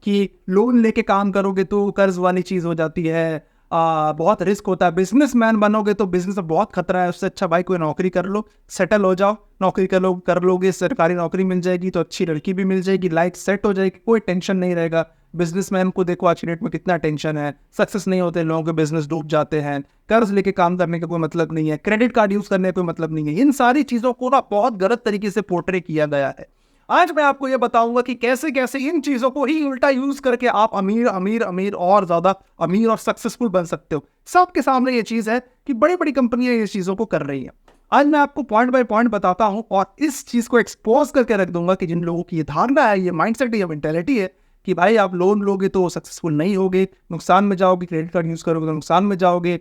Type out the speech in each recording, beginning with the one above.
कि लोन लेके काम करोगे तो कर्ज वाली चीज़ हो जाती है, बहुत रिस्क होता है, बिजनेसमैन बनोगे तो बिजनेस में बहुत खतरा है, उससे अच्छा भाई कोई नौकरी कर लो, सेटल हो जाओ, नौकरी कर लोगे, सरकारी नौकरी मिल जाएगी तो अच्छी लड़की भी मिल जाएगी, लाइफ सेट हो जाएगी, कोई टेंशन नहीं रहेगा। बिजनेसमैन को देखो आज की डेट में कितना टेंशन है, सक्सेस नहीं होते, लोगों के बिजनेस डूब जाते हैं, कर्ज लेके काम करने का कोई मतलब नहीं है, क्रेडिट कार्ड यूज करने का कोई मतलब नहीं है। इन सारी चीजों को ना बहुत गलत तरीके से पोर्ट्रे किया गया है। आज मैं आपको यह बताऊंगा कि कैसे कैसे इन चीजों को ही उल्टा यूज करके आप अमीर अमीर अमीर और ज्यादा अमीर और सक्सेसफुल बन सकते हो। सबके सामने ये चीज है कि बड़ी बड़ी कंपनियां ये चीजों को कर रही हैं। आज मैं आपको पॉइंट बाय पॉइंट बताता हूं और इस चीज को एक्सपोज करके रख दूंगा कि जिन लोगों की ये धारणा है, ये माइंडसेट, ये मेंटेलिटी है कि भाई आप लोन लोगे तो सक्सेसफुल नहीं होगे, नुकसान में जाओगे, क्रेडिट कार्ड यूज करोगे तो नुकसान में जाओगे,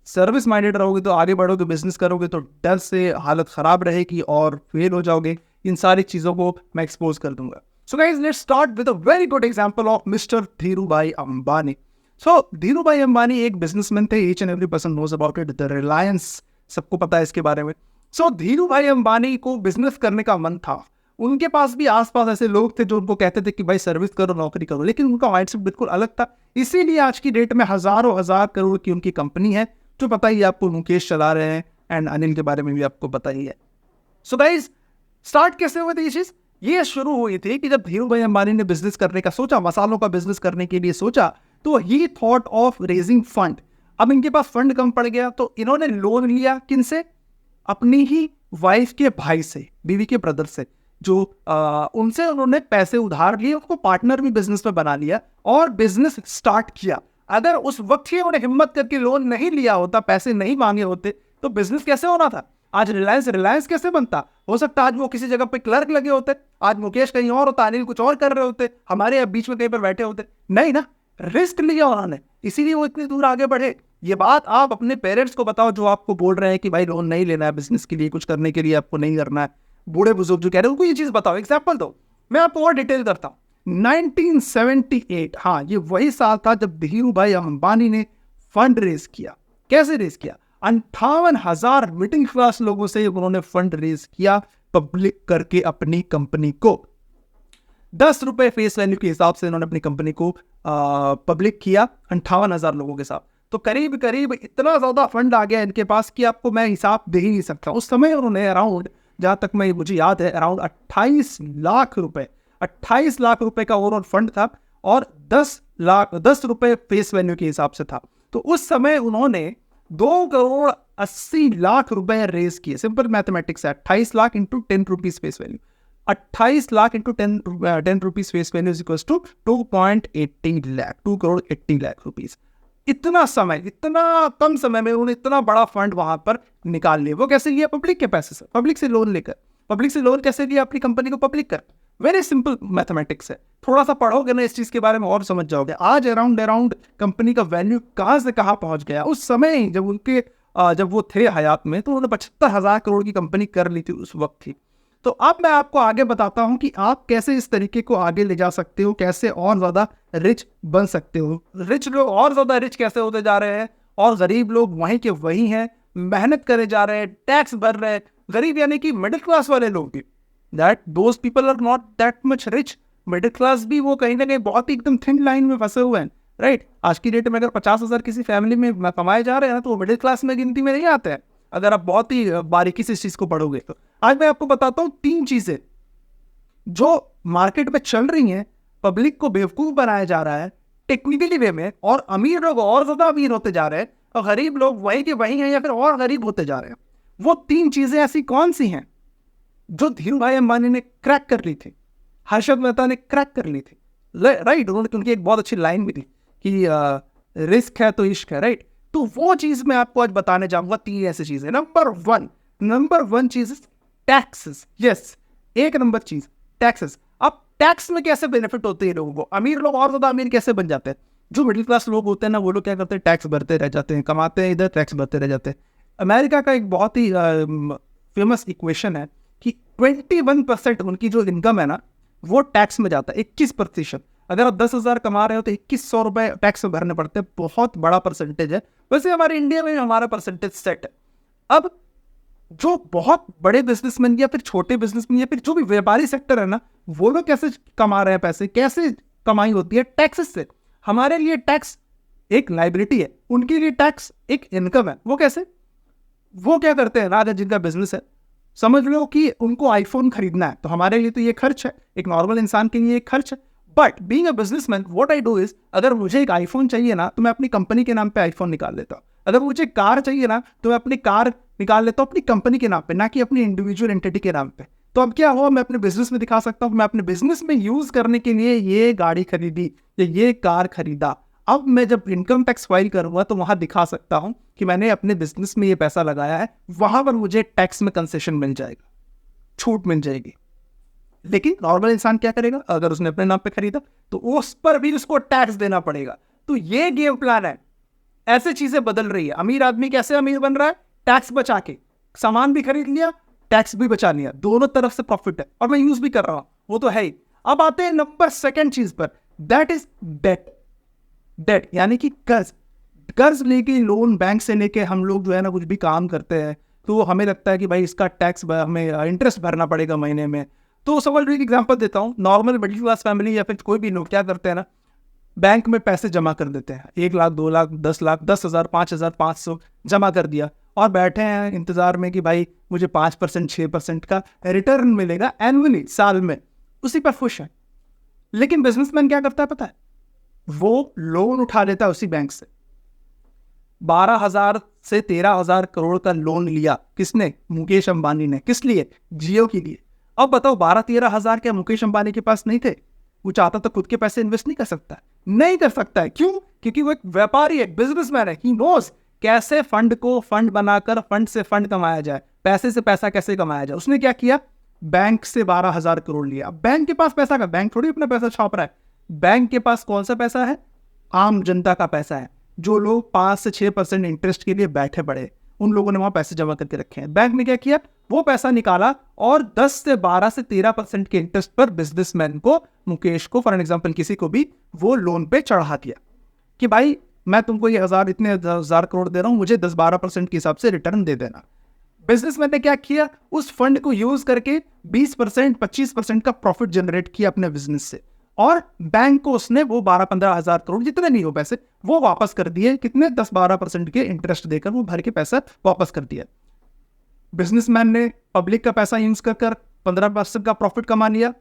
सर्विस माइंडेड रहोगे तो आगे बढ़ोगे, बिजनेस करोगे तो डर से हालत खराब रहेगी और फेल हो जाओगे। इन सारी चीजों को मैं एक्सपोज कर दूंगा। So guys let's start with a very good example of mister Dhirubhai Ambani. So Dhirubhai Ambani एक बिजनेसमैन थे, each and every person knows about it, the Reliance, सबको पता है इसके बारे में। सो धीरूभाई अंबानी को बिजनेस करने का मन था, उनके पास भी आसपास ऐसे लोग थे जो उनको कहते थे कि भाई सर्विस करो, नौकरी करो, लेकिन उनका माइंडसेट बिल्कुल अलग था। इसीलिए आज की डेट में हजारों हजार करोड़ की उनकी कंपनी है, जो पता ही आपको मुकेश चला रहे हैं, एंड अनिल के बारे में भी आपको पता ही है। सो गाइस स्टार्ट कैसे हुई थी ये चीज? ये शुरू हुई थी कि जब धीरूभाई अंबानी ने बिजनेस करने का सोचा, मसालों का बिजनेस करने के लिए सोचा, तो ही थॉट ऑफ रेजिंग फंड। अब इनके पास फंड कम पड़ गया तो इन्होंने लोन लिया, किनसे? अपनी ही वाइफ के भाई से, बीवी के ब्रदर से, जो उनसे उन्होंने पैसे उधार लिए, उनको पार्टनर भी बिजनेस में बना लिया और बिजनेस स्टार्ट किया। अगर उस वक्त ही उन्होंने हिम्मत करके लोन नहीं लिया होता, पैसे नहीं मांगे होते, तो बिजनेस कैसे होना था? आज रिलायंस कैसे बनता? हो सकता आज वो किसी जगह पे क्लर्क लगे होते, आज मुकेश कहीं और होता, अनिल कुछ और कर रहे होते, हमारे अब बीच में कहीं पर बैठे होते। नहीं ना, रिस्क लिया उन्होंने, इसीलिए वो इतनी दूर आगे बढ़े। ये बात आप अपने पेरेंट्स को बताओ जो आपको बोल रहे हैं कि भाई लोन नहीं लेना है बिजनेस के लिए, कुछ करने के लिए आपको नहीं करना है, बूढ़े बुजुर्ग जो कह रहे हैं उनको ये चीज बताओ, एग्जाम्पल दो। मैं आपको और डिटेल करता हूं। 1978, हाँ ये वही साल था जब धीरूभाई अंबानी ने फंड रेज किया। कैसे रेज किया? 58,000 मिडिल क्लास लोगों से उन्होंने फंड रेज किया, पब्लिक करके अपनी कंपनी को। 10 रुपए फेस वैल्यू के हिसाब से उन्होंने अपनी कंपनी को पब्लिक किया 58,000 लोगों के साथ। तो करीब करीब इतना ज्यादा फंड आ गया इनके पास कि आपको मैं हिसाब दे ही नहीं सकता। उस समय उन्होंने अराउंड, जहां तक मैं मुझे याद है, अराउंड 28 लाख रुपए का ओवरऑल फंड था और 10 रुपए फेस वैल्यू के हिसाब से था। तो उस समय उन्होंने 2,80,00,000 रुपए रेज किए। सिंपल मैथमेटिक्स है, 28 lakh into 10 rupees face value, 28 lakh into 10 rupees face value equals to 2.80 lakh, 2,80,00,000 rupees. इतना कम समय में उन्होंने इतना बड़ा फंड वहां पर निकाल लिया। वो कैसे लिया? पब्लिक के पैसे से, पब्लिक से लोन लेकर। पब्लिक से लोन कैसे लिया? अपनी कंपनी को पब्लिक कर। वेरी सिंपल मैथमेटिक्स है, थोड़ा सा पढ़ोगे ना इस चीज के बारे में और समझ जाओगे। आज अराउंड कंपनी का वैल्यू कहां से कहां पहुंच गया। उस समय जब वो थे हयात में, तो उन्होंने 75,000 करोड़ की कंपनी कर ली थी उस वक्त ही। तो अब मैं आपको आगे बताता हूं कि आप कैसे इस तरीके को आगे ले जा सकते हो, कैसे और ज्यादा रिच बन सकते हो। रिच लोग और ज्यादा रिच कैसे होते जा रहे हैं और गरीब लोग वहीं के वहीं हैं, मेहनत करे जा रहे हैं, टैक्स भर रहे हैं। गरीब यानी कि मिडिल क्लास वाले लोग भी, those people are not that much rich. Middle class भी वो कहीं ना कहीं बहुत ही एकदम थिन लाइन में फंसे हुए हैं, राइट। आज की डेट में अगर 50,000 किसी फैमिली में कमाए जा रहे हैं ना, तो वो मिडिल क्लास में गिनती में नहीं आते हैं, अगर आप बहुत ही बारीकी से इस चीज को पढ़ोगे तो। आज मैं आपको बताता हूं 3 चीजें जो मार्केट में चल रही हैं, पब्लिक को बेवकूफ बनाया जा रहा है टेक्निकली वे में, और अमीर लोग और ज्यादा अमीर होते जा रहे हैं और गरीब लोग वही के वही हैं या फिर और गरीब होते जा रहे हैं। वो 3 चीजें ऐसी कौन सी हैं जो धीरूभाई अंबानी ने क्रैक कर ली थी, हर्षद मेहता ने क्रैक कर ली थी, राइट। उनकी एक बहुत अच्छी लाइन भी थी कि रिस्क है तो इश्क है, राइट। तो वो चीज मैं आपको आज बताने जाऊंगा। 3 ऐसी चीजें। नंबर वन चीज टैक्सेस। यस, 1 नंबर चीज टैक्सेस। अब टैक्स में कैसे बेनिफिट होते हैं लोगों को? अमीर लोग और ज्यादा अमीर कैसे बन जाते हैं? जो मिडिल क्लास लोग होते हैं ना, वो लोग क्या करते हैं? टैक्स भरते रह जाते हैं, कमाते हैं इधर, टैक्स भरते रह जाते हैं। अमेरिका का एक बहुत ही फेमस इक्वेशन है कि 21% उनकी जो इनकम है ना, वो टैक्स में जाता है। 21%। अगर आप 10,000 कमा रहे हो तो 2,100 रुपए टैक्स में भरने पड़ते हैं। बहुत बड़ा परसेंटेज है। वैसे हमारे इंडिया में हमारा परसेंटेज सेट है। अब जो बहुत बड़े बिजनेसमैन या फिर छोटे बिजनेसमैन या फिर जो भी व्यापारी सेक्टर है ना, वो लोग कैसे कमा रहे हैं पैसे, कैसे कमाई होती है टैक्सेस से। हमारे लिए टैक्स एक लाइबिलिटी है, उनके लिए टैक्स एक इनकम है। वो कैसे? वो क्या करते हैं ना, जिनका बिजनेस है, समझ लो कि उनको आईफोन खरीदना है, तो हमारे लिए तो ये खर्च है, एक नॉर्मल इंसान के लिए एक खर्च है। But being a businessman what I do is, अगर मुझे एक आईफोन चाहिए ना तो मैं अपनी कंपनी के नाम पे आईफोन निकाल लेता हूँ। अगर मुझे कार चाहिए ना तो मैं अपनी कार निकाल लेता हूँ अपनी कंपनी के नाम पे, ना कि अपनी इंडिविजुअल एंटिटी के नाम पे। तो अब क्या हुआ, मैं अपने बिजनेस में दिखा सकता हूँ, मैं अपने बिजनेस में यूज करने के लिए ये गाड़ी खरीदी या ये कार खरीदा। अब मैं जब इनकम टैक्स फाइल करूंगा तो वहां दिखा सकता हूं कि मैंने अपने बिजनेस में ये पैसा लगाया है, वहां पर मुझे टैक्स में कंसेशन मिल जाएगा, छूट मिल जाएगी। लेकिन नॉर्मल इंसान क्या करेगा, अगर उसने अपने नाम पे खरीदा तो उस पर भी उसको टैक्स देना पड़ेगा। तो ये गेम प्लान है, ऐसे चीजें बदल रही है। अमीर आदमी कैसे अमीर बन रहा है? टैक्स बचा के, सामान भी खरीद लिया, टैक्स भी बचा लिया, दोनों तरफ से प्रॉफिट है, और मैं यूज भी कर रहा हूं, वो तो है ही। अब आते हैं नंबर सेकंड चीज पर, दैट इज डेट। डेट यानी कि कर्ज लेके, लोन बैंक से लेके हम लोग जो है ना कुछ भी काम करते हैं तो हमें लगता है कि भाई इसका टैक्स हमें इंटरेस्ट भरना पड़ेगा महीने में। तो समझ लो, एक एग्जांपल देता हूँ, नॉर्मल मिडिल क्लास फैमिली या फिर कोई भी लोग क्या करते हैं ना, बैंक में पैसे जमा कर देते हैं, 1 लाख 2 लाख 10 लाख 10,000 5,000 500 जमा कर दिया, और बैठे हैं इंतजार में कि भाई मुझे 5% 6% का रिटर्न मिलेगा एनुअली साल में, उसी पर खुश है। लेकिन बिजनेसमैन क्या करता है पता है? वो लोन उठा लेता है उसी बैंक से, 12,000 से 13,000 करोड़ का लोन लिया। किसने? मुकेश अंबानी ने। किस लिए? जियो के लिए। अब बताओ, 12-13,000 क्या मुकेश अंबानी के पास नहीं थे? वो चाहता तो खुद के पैसे इन्वेस्ट नहीं कर सकता? नहीं कर सकता है। क्यों? क्योंकि वो एक व्यापारी है, बिजनेसमैन है। ही नोज कैसे फंड को फंड बनाकर फंड से फंड कमाया जाए, पैसे से पैसा कैसे कमाया जाए। उसने क्या किया? बैंक से 12,000 करोड़ लिया। बैंक के पास पैसा का, बैंक थोड़ी अपना पैसा छाप रहा है, बैंक के पास कौन सा पैसा है? आम जनता का पैसा है, जो लोग 5 से 6% इंटरेस्ट के लिए बैठे पड़े, उन लोगों ने वहां पैसे जमा करके रखे हैं। बैंक ने क्या किया? वो पैसा निकाला और 10 से 12 से 13% के इंटरेस्ट पर बिजनेसमैन को, मुकेश को फॉर एग्जांपल किसी को भी, वो लोन पे चढ़ा दिया कि भाई मैं तुमको ये इतने हजार करोड़ दे रहा हूं, मुझे 10-12% के हिसाब से रिटर्न दे देना। बिजनेसमैन ने क्या किया? उस फंड को यूज करके 20% 25% का प्रॉफिट जनरेट किया अपने बिजनेस से, और बैंक को उसने वो 12-15 हजार करोड़, जितने नहीं हो पैसे, वो वापस कर दिए। कितने? 10-12% के इंटरेस्ट देकर वो भर के पैसा वापस कर दिया। बिजनेसमैन ने पब्लिक का पैसा यूज कर 15% का प्रॉफिट कमा लिया,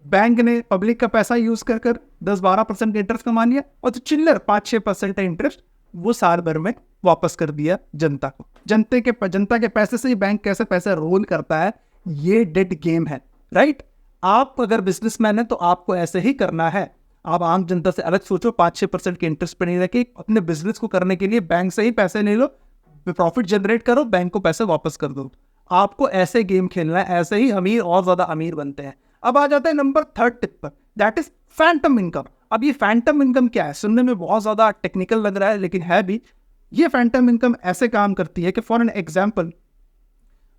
बैंक ने पब्लिक का पैसा यूज कर 10-12% इंटरेस्ट कमा लिया, और जो चिल्लर 5-6% का इंटरेस्ट वो साल भर में वापस कर दिया जनता को। जनता के पैसे से ही बैंक कैसे पैसा रोल करता है, ये डेड गेम है, राइट? आप अगर बिजनेसमैन है तो आपको ऐसे ही करना है। आप आम जनता से अलग सोचो, 5-6% के इंटरेस्ट पे नहीं रखे, अपने बिजनेस को करने के लिए बैंक से ही पैसे ले लो, प्रॉफिट जनरेट करो, बैंक को पैसे वापस कर दो। आपको ऐसे गेम खेलना है, ऐसे ही अमीर और ज्यादा अमीर बनते हैं। अब आ जाता है नंबर थर्ड टिप पर, दैट इज फैंटम इनकम। अब ये फैंटम इनकम क्या है? सुनने में बहुत ज्यादा टेक्निकल लग रहा है, लेकिन है भी। ये फैंटम इनकम ऐसे काम करती है कि फॉर एन एग्जाम्पल,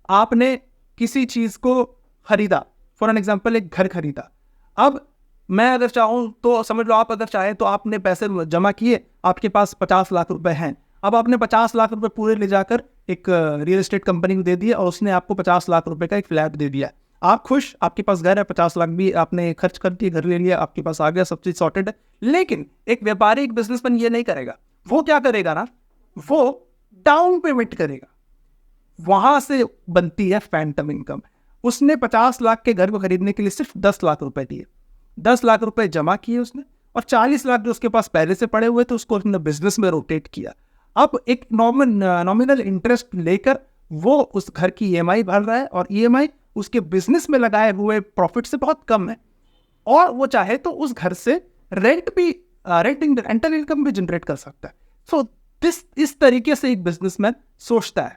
आपने किसी चीज को खरीदा, फॉर एन एग्जाम्पल एक घर खरीदा। अब मैं अगर चाहूं तो समझ लो, आप अगर चाहे तो आपने पैसे जमा किए, आपके पास 50 लाख रुपए हैं। अब आपने 50 लाख रुपए पूरे ले जाकर एक रियल एस्टेट कंपनी को दे दिया, और उसने आपको 50 लाख रुपए का एक फ्लैट दे दिया। आप खुश, आपके पास घर है, 50 लाख भी आपने खर्च कर दिए, घर ले लिया, आपके पास आ गया, सब चीज सॉर्टेड है। लेकिन एक व्यापारी, एक बिजनेसमैन ये नहीं करेगा। वो क्या करेगा ना, वो डाउन पेमेंट करेगा, वहां से बनती है फैंटम इनकम। उसने 50 लाख के घर को खरीदने के लिए सिर्फ 10 लाख रुपए दिए, 10 लाख रुपए जमा किए उसने, और 40 लाख जो उसके पास पहले से पड़े हुए थे उसको उसने बिजनेस में रोटेट किया। अब एक नॉमिनल इंटरेस्ट लेकर वो उस घर की ईएमआई भर रहा है, और ईएमआई उसके बिजनेस में लगाए हुए प्रॉफिट से बहुत कम है, और वो चाहे तो उस घर से रेंटल इनकम भी जनरेट कर सकता है। सो इस तरीके से एक बिजनेसमैन सोचता है।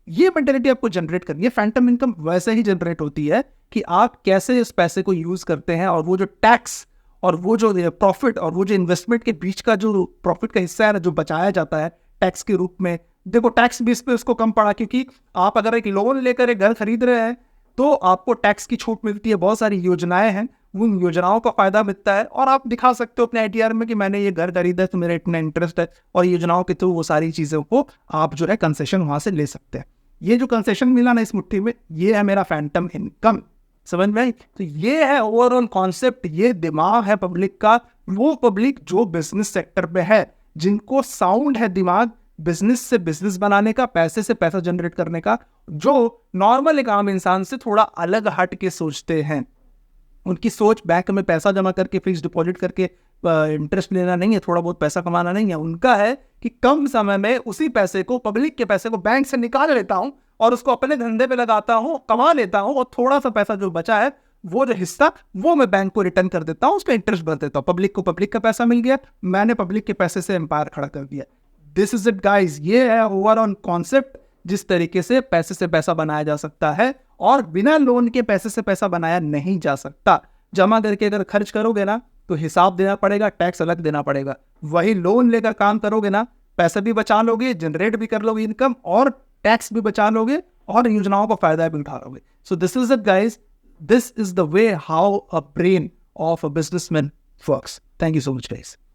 ये मेंटेलिटी आपको जनरेट करनी है। फैंटम इनकम वैसे ही जनरेट होती है कि आप कैसे इस पैसे को यूज करते हैं, और वो जो टैक्स और वो जो प्रॉफिट और वो जो इन्वेस्टमेंट के बीच का जो प्रॉफिट का हिस्सा है ना, जो बचाया जाता है टैक्स के रूप में। देखो, टैक्स भी इस पे उसको कम पड़ा, क्योंकि आप अगर एक लोन लेकर एक घर खरीद रहे हैं तो आपको टैक्स की छूट मिलती है, बहुत सारी योजनाएं हैं, उन योजनाओं का फायदा मिलता है, और आप दिखा सकते हो अपने आईटीआर में कि मैंने ये घर खरीदा है तो मेरा इतना इंटरेस्ट है, और योजनाओं के थ्रू वो सारी चीजों को आप जो है कंसेशन वहां से ले सकते हैं। ये जो कंसेशन मिला ना इस मुट्ठी में, ये है मेरा फैंटम इनकम। समझ में आई? तो ये है ओवरऑल कॉन्सेप्ट, ये दिमाग है पब्लिक का। वो पब्लिक जो बिजनेस सेक्टर पे है, जिनको साउंड है दिमाग बिजनेस से बिजनेस बनाने का, पैसे से पैसा जनरेट करने का, जो नॉर्मल एक आम इंसान से थोड़ा अलग हट के सोचते हैं। उनकी सोच बैंक में पैसा जमा करके फिक्स डिपॉजिट करके इंटरेस्ट लेना नहीं है, थोड़ा बहुत पैसा कमाना नहीं है। उनका है कि कम समय में उसी पैसे को, पब्लिक के पैसे को बैंक से निकाल लेता हूं और उसको अपने धंधे पे लगाता हूं, कमा लेता हूं, और थोड़ा सा पैसा जो बचा है, वो जो हिस्सा, वो मैं बैंक को रिटर्न कर देता हूं, उसका इंटरेस्ट भर देता हूं। पब्लिक को पब्लिक का पैसा मिल गया, मैंने पब्लिक के पैसे से एम्पायर खड़ा कर दिया। दिस इज इट गाइज, ये है ओवरऑल कॉन्सेप्ट, जिस तरीके से पैसे से पैसा बनाया जा सकता है, और बिना लोन के पैसे से पैसा बनाया नहीं जा सकता। जमा करके अगर खर्च करोगे ना, तो हिसाब देना पड़ेगा, टैक्स अलग देना पड़ेगा। वही लोन लेकर काम करोगे ना, पैसा भी बचा लोगे, जनरेट भी कर लोगे इनकम, और टैक्स भी बचा लोगे, और योजनाओं का फायदा भी उठा लोगे। So this is it guys, this is the way how a brain of a businessman works. Thank you so much, guys.